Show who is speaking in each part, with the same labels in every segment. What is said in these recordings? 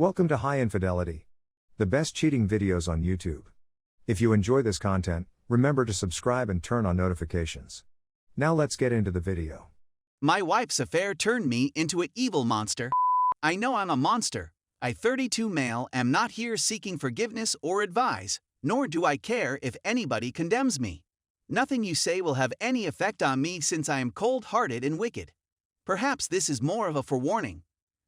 Speaker 1: Welcome to High Infidelity, the best cheating videos on YouTube. If you enjoy this content, remember to subscribe and turn on notifications. Now let's get into the video.
Speaker 2: My wife's affair turned me into an evil monster. I know I'm a monster. I, 32 male, am not here seeking forgiveness or advice, nor do I care if anybody condemns me. Nothing you say will have any effect on me since I am cold-hearted and wicked. Perhaps this is more of a forewarning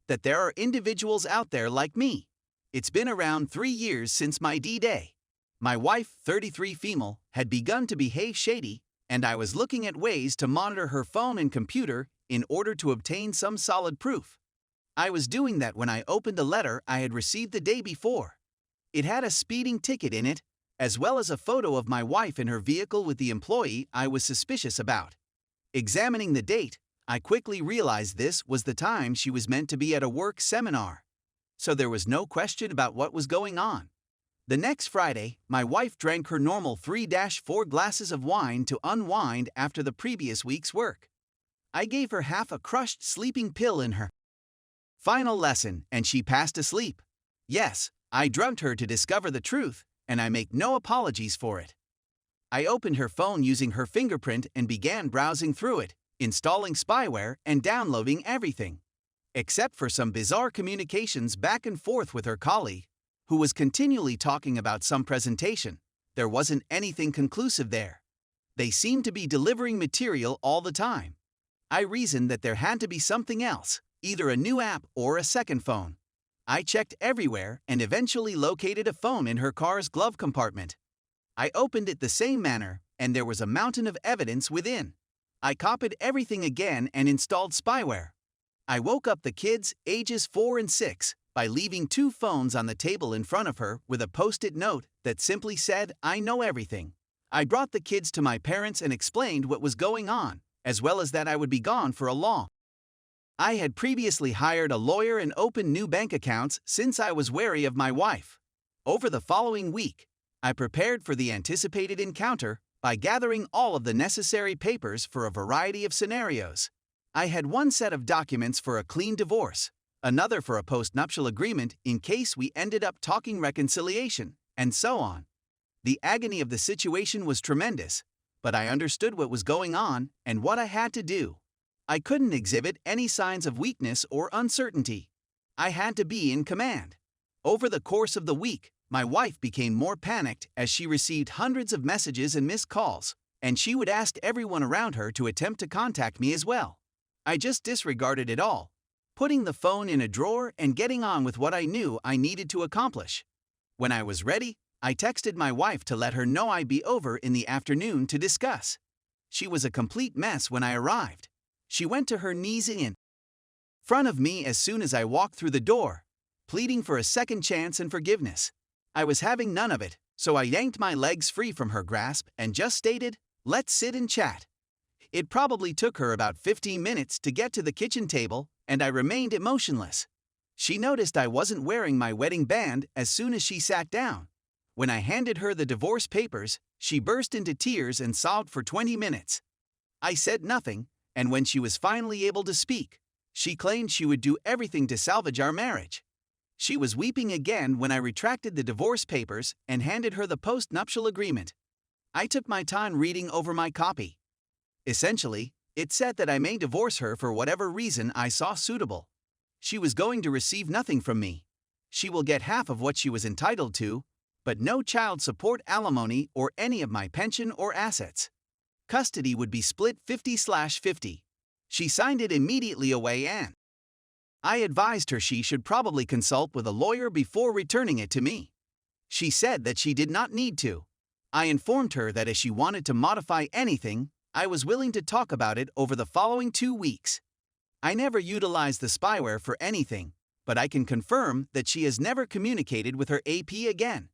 Speaker 2: that there are individuals out there like me. It's been around 3 years since my D-Day. My wife, 33 female, had begun to behave shady, and I was looking at ways to monitor her phone and computer in order to obtain some solid proof. I was doing that when I opened a letter I had received the day before. It had a speeding ticket in it, as well as a photo of my wife in her vehicle with the employee I was suspicious about. Examining the date, I quickly realized this was the time she was meant to be at a work seminar. So there was no question about what was going on. The next Friday, my wife drank her normal 3-4 glasses of wine to unwind after the previous week's work. I gave her half a crushed sleeping pill in her final lesson, and she passed asleep. Yes, I drugged her to discover the truth, and I make no apologies for it. I opened her phone using her fingerprint and began browsing through it, installing spyware and downloading everything. Except for some bizarre communications back and forth with her colleague, who was continually talking about some presentation. There wasn't anything conclusive there. They seemed to be delivering material all the time. I reasoned that there had to be something else, either a new app or a second phone. I checked everywhere and eventually located a phone in her car's glove compartment. I opened it the same manner, and there was a mountain of evidence within. I copied everything again and installed spyware. I woke up the kids, ages 4 and 6, by leaving 2 phones on the table in front of her with a post-it note that simply said, "I know everything." I brought the kids to my parents and explained what was going on, as well as that I would be gone for a long. I had previously hired a lawyer and opened new bank accounts since I was wary of my wife. Over the following week, I prepared for the anticipated encounter by gathering all of the necessary papers for a variety of scenarios. I had one set of documents for a clean divorce, another for a post-nuptial agreement in case we ended up talking reconciliation, and so on. The agony of the situation was tremendous, but I understood what was going on and what I had to do. I couldn't exhibit any signs of weakness or uncertainty. I had to be in command. Over the course of the week, my wife became more panicked as she received hundreds of messages and missed calls, and she would ask everyone around her to attempt to contact me as well. I just disregarded it all, putting the phone in a drawer and getting on with what I knew I needed to accomplish. When I was ready, I texted my wife to let her know I'd be over in the afternoon to discuss. She was a complete mess when I arrived. She went to her knees in front of me as soon as I walked through the door, pleading for a second chance and forgiveness. I was having none of it, so I yanked my legs free from her grasp and just stated, "Let's sit and chat." It probably took her about 15 minutes to get to the kitchen table, and I remained emotionless. She noticed I wasn't wearing my wedding band as soon as she sat down. When I handed her the divorce papers, she burst into tears and sobbed for 20 minutes. I said nothing, and when she was finally able to speak, she claimed she would do everything to salvage our marriage. She was weeping again when I retracted the divorce papers and handed her the post-nuptial agreement. I took my time reading over my copy. Essentially, it said that I may divorce her for whatever reason I saw suitable. She was going to receive nothing from me. She will get half of what she was entitled to, but no child support, alimony, or any of my pension or assets. Custody would be split 50/50. She signed it immediately away, and I advised her she should probably consult with a lawyer before returning it to me. She said that she did not need to. I informed her that if she wanted to modify anything, I was willing to talk about it over the following 2 weeks. I never utilized the spyware for anything, but I can confirm that she has never communicated with her AP again.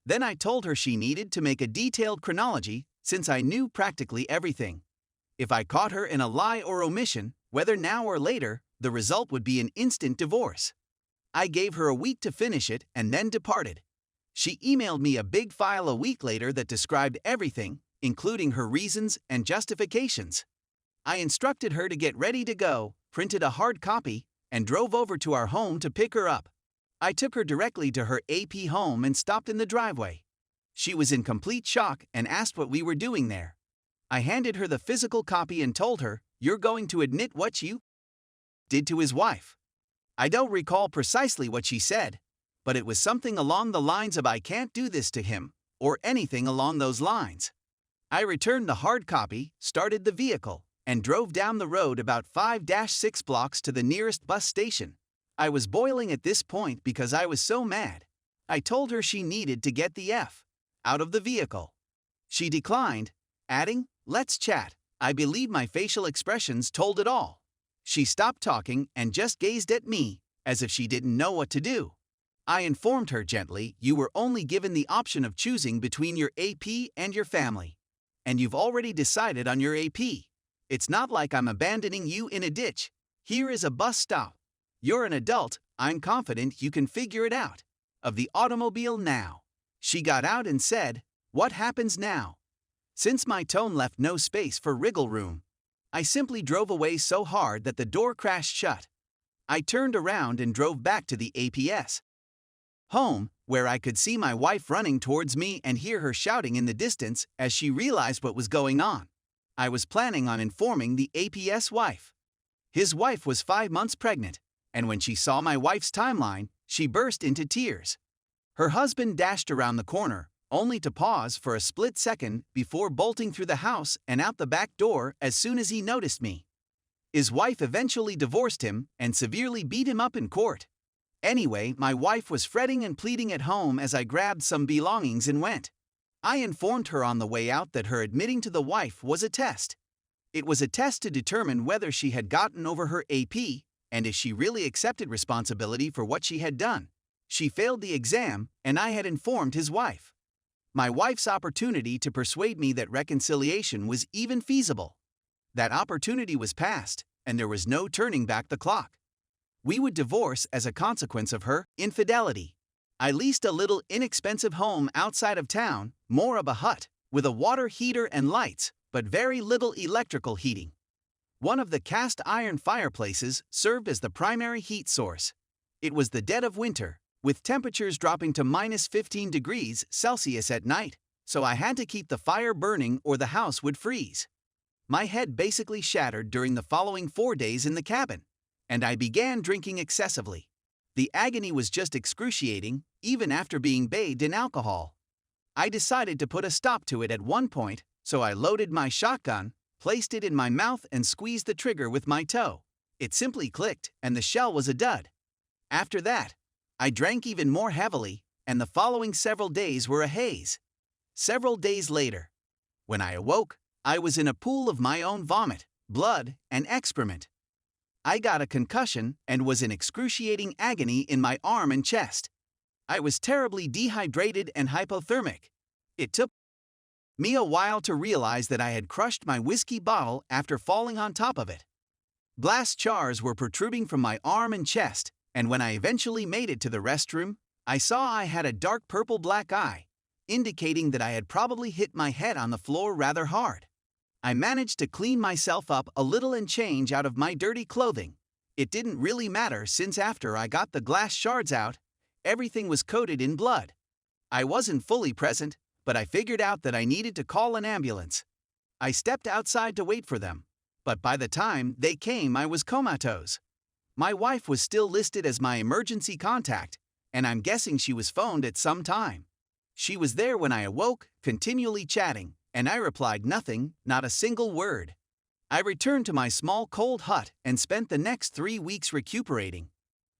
Speaker 2: Then I told her she needed to make a detailed chronology since I knew practically everything. If I caught her in a lie or omission, whether now or later, the result would be an instant divorce. I gave her a week to finish it and then departed. She emailed me a big file a week later that described everything, including her reasons and justifications. I instructed her to get ready to go, printed a hard copy, and drove over to our home to pick her up. I took her directly to her AP home and stopped in the driveway. She was in complete shock and asked what we were doing there. I handed her the physical copy and told her, "You're going to admit what you did to his wife." I don't recall precisely what she said, but it was something along the lines of "I can't do this to him," or anything along those lines. I returned the hard copy, started the vehicle, and drove down the road about 5-6 blocks to the nearest bus station. I was boiling at this point because I was so mad. I told her she needed to get the F out of the vehicle. She declined, adding, "Let's chat." I believe my facial expressions told it all. She stopped talking and just gazed at me, as if she didn't know what to do. I informed her gently, "You were only given the option of choosing between your AP and your family. And you've already decided on your AP. It's not like I'm abandoning you in a ditch. Here is a bus stop. You're an adult, I'm confident you can figure it out. Of the automobile now." She got out and said, "What happens now?" Since my tone left no space for wriggle room, I simply drove away so hard that the door crashed shut. I turned around and drove back to the APS home, where I could see my wife running towards me and hear her shouting in the distance as she realized what was going on. I was planning on informing the APS wife. His wife was 5 months pregnant, and when she saw my wife's timeline, she burst into tears. Her husband dashed around the corner, only to pause for a split second before bolting through the house and out the back door as soon as he noticed me. His wife eventually divorced him and severely beat him up in court. Anyway, my wife was fretting and pleading at home as I grabbed some belongings and went. I informed her on the way out that her admitting to the wife was a test. It was a test to determine whether she had gotten over her AP and if she really accepted responsibility for what she had done. She failed the exam, and I had informed his wife. My wife's opportunity to persuade me that reconciliation was even feasible. That opportunity was passed, and there was no turning back the clock. We would divorce as a consequence of her infidelity. I leased a little inexpensive home outside of town, more of a hut, with a water heater and lights, but very little electrical heating. One of the cast iron fireplaces served as the primary heat source. It was the dead of winter, with temperatures dropping to -15 degrees Celsius at night, so I had to keep the fire burning or the house would freeze. My head basically shattered during the following 4 days in the cabin, and I began drinking excessively. The agony was just excruciating, even after being bathed in alcohol. I decided to put a stop to it at one point, so I loaded my shotgun, placed it in my mouth and squeezed the trigger with my toe. It simply clicked, and the shell was a dud. After that, I drank even more heavily, and the following several days were a haze. Several days later, when I awoke, I was in a pool of my own vomit, blood, and excrement. I got a concussion and was in excruciating agony in my arm and chest. I was terribly dehydrated and hypothermic. It took me a while to realize that I had crushed my whiskey bottle after falling on top of it. Glass jars were protruding from my arm and chest, and when I eventually made it to the restroom, I saw I had a dark purple-black eye, indicating that I had probably hit my head on the floor rather hard. I managed to clean myself up a little and change out of my dirty clothing. It didn't really matter since after I got the glass shards out, everything was coated in blood. I wasn't fully present, but I figured out that I needed to call an ambulance. I stepped outside to wait for them, but by the time they came I was comatose. My wife was still listed as my emergency contact, and I'm guessing she was phoned at some time. She was there when I awoke, continually chatting, and I replied nothing, not a single word. I returned to my small cold hut and spent the next 3 weeks recuperating.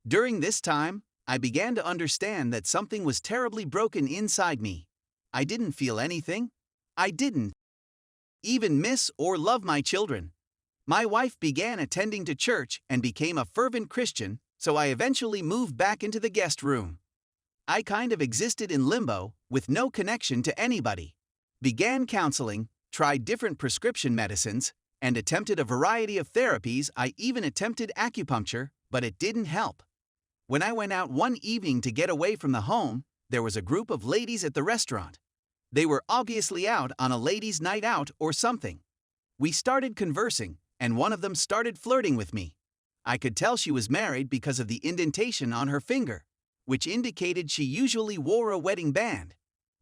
Speaker 2: During this time, I began to understand that something was terribly broken inside me. I didn't feel anything. I didn't even miss or love my children. My wife began attending to church and became a fervent Christian, so I eventually moved back into the guest room. I kind of existed in limbo, with no connection to anybody. Began counseling, tried different prescription medicines, and attempted a variety of therapies. I even attempted acupuncture, but it didn't help. When I went out one evening to get away from the home, there was a group of ladies at the restaurant. They were obviously out on a ladies' night out or something. We started conversing, and one of them started flirting with me. I could tell she was married because of the indentation on her finger. which indicated she usually wore a wedding band.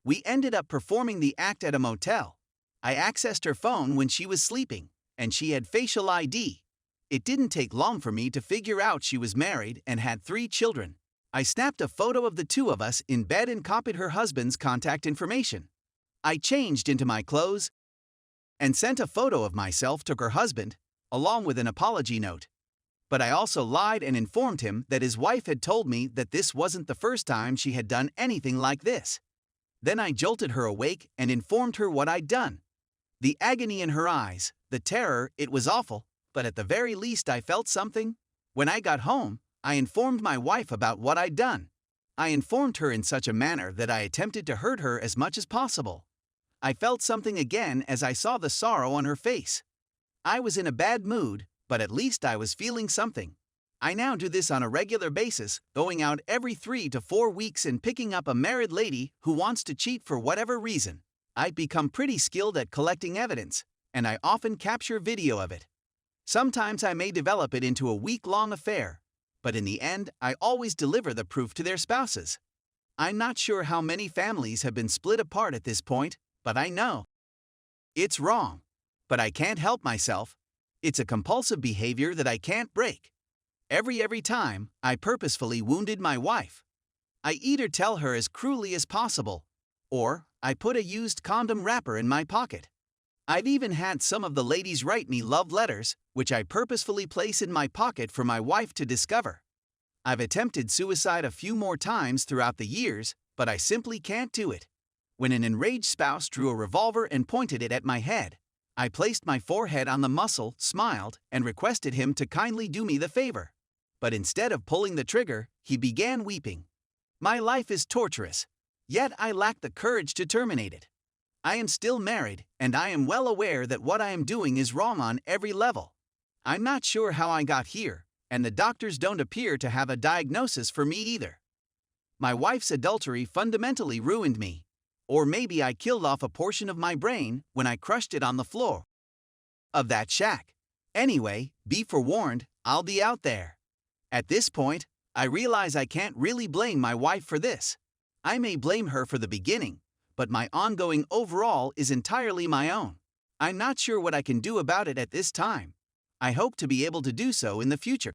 Speaker 2: We ended up performing the act at a motel. I accessed her phone when she was sleeping, and she had facial ID. It didn't take long for me to figure out she was married and had 3 children. I snapped a photo of the 2 of us in bed and copied her husband's contact information. I changed into my clothes and sent a photo of myself to her husband, along with an apology note. But I also lied and informed him that his wife had told me that this wasn't the first time she had done anything like this. Then I jolted her awake and informed her what I'd done. The agony in her eyes, the terror, it was awful, but at the very least I felt something. When I got home, I informed my wife about what I'd done. I informed her in such a manner that I attempted to hurt her as much as possible. I felt something again as I saw the sorrow on her face. I was in a bad mood, but at least I was feeling something. I now do this on a regular basis, going out every 3 to 4 weeks and picking up a married lady who wants to cheat for whatever reason. I've become pretty skilled at collecting evidence, and I often capture video of it. Sometimes I may develop it into a week-long affair, but in the end, I always deliver the proof to their spouses. I'm not sure how many families have been split apart at this point, but I know it's wrong. But I can't help myself. It's a compulsive behavior that I can't break. Every time, I purposefully wounded my wife. I either tell her as cruelly as possible, or I put a used condom wrapper in my pocket. I've even had some of the ladies write me love letters, which I purposefully place in my pocket for my wife to discover. I've attempted suicide a few more times throughout the years, but I simply can't do it. When an enraged spouse drew a revolver and pointed it at my head, I placed my forehead on the muscle, smiled, and requested him to kindly do me the favor. But instead of pulling the trigger, he began weeping. My life is torturous, yet I lack the courage to terminate it. I am still married, and I am well aware that what I am doing is wrong on every level. I'm not sure how I got here, and the doctors don't appear to have a diagnosis for me either. My wife's adultery fundamentally ruined me. Or maybe I killed off a portion of my brain when I crushed it on the floor of that shack. Anyway, be forewarned, I'll be out there. At this point, I realize I can't really blame my wife for this. I may blame her for the beginning, but my ongoing overall is entirely my own. I'm not sure what I can do about it at this time. I hope to be able to do so in the future.